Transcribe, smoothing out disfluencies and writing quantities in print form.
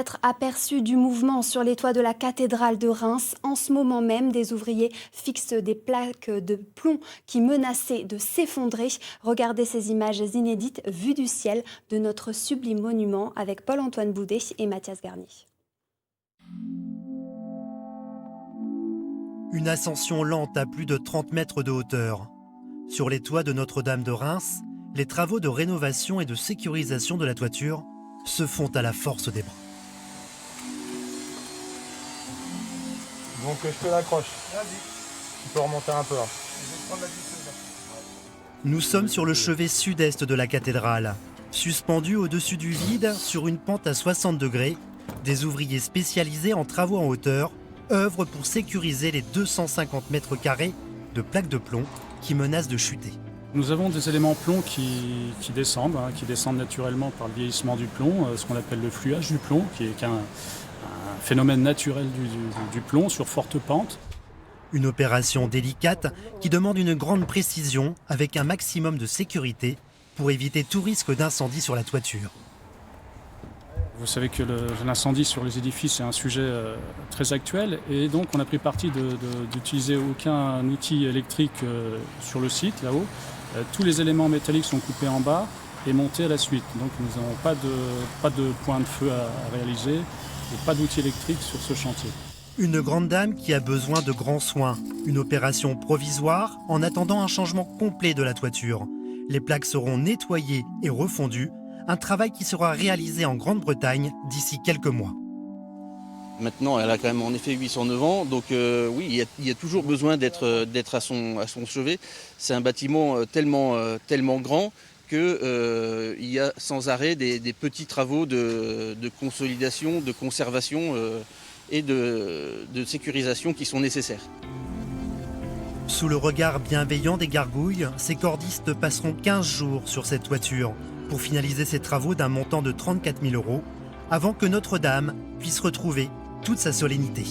Être aperçu du mouvement sur les toits de la cathédrale de Reims. En ce moment même, des ouvriers fixent des plaques de plomb qui menaçaient de s'effondrer. Regardez ces images inédites vues du ciel de notre sublime monument avec Paul-Antoine Boudet et Mathias Garnier. Une ascension lente à plus de 30 mètres de hauteur. Sur les toits de Notre-Dame de Reims, les travaux de rénovation et de sécurisation de la toiture se font à la force des bras. Donc je te l'accroche. Vas-y. Tu peux remonter un peu. Hein. Nous sommes sur le chevet sud-est de la cathédrale. Suspendus au-dessus du vide, sur une pente à 60 degrés, des ouvriers spécialisés en travaux en hauteur œuvrent pour sécuriser les 250 mètres carrés de plaques de plomb qui menacent de chuter. Nous avons des éléments plomb qui descendent naturellement par le vieillissement du plomb, ce qu'on appelle le fluage du plomb, qui est un phénomène naturel du plomb sur forte pente. Une opération délicate qui demande une grande précision avec un maximum de sécurité pour éviter tout risque d'incendie sur la toiture. Vous savez que l'incendie sur les édifices est un sujet très actuel et donc on a pris parti d'utiliser aucun outil électrique sur le site là-haut. Tous les éléments métalliques sont coupés en bas et montés à la suite. Donc nous n'avons pas de point de feu à réaliser et pas d'outil électrique sur ce chantier. Une grande dame qui a besoin de grands soins. Une opération provisoire en attendant un changement complet de la toiture. Les plaques seront nettoyées et refondues. Un travail qui sera réalisé en Grande-Bretagne d'ici quelques mois. Maintenant, elle a quand même en effet 809 ans, donc oui, il y a toujours besoin d'être à son chevet. C'est un bâtiment tellement grand qu'il y a sans arrêt des petits travaux de consolidation, de conservation et de sécurisation qui sont nécessaires. Sous le regard bienveillant des gargouilles, ces cordistes passeront 15 jours sur cette toiture pour finaliser ces travaux d'un montant de 34 000 € avant que Notre-Dame puisse retrouver toute sa solennité.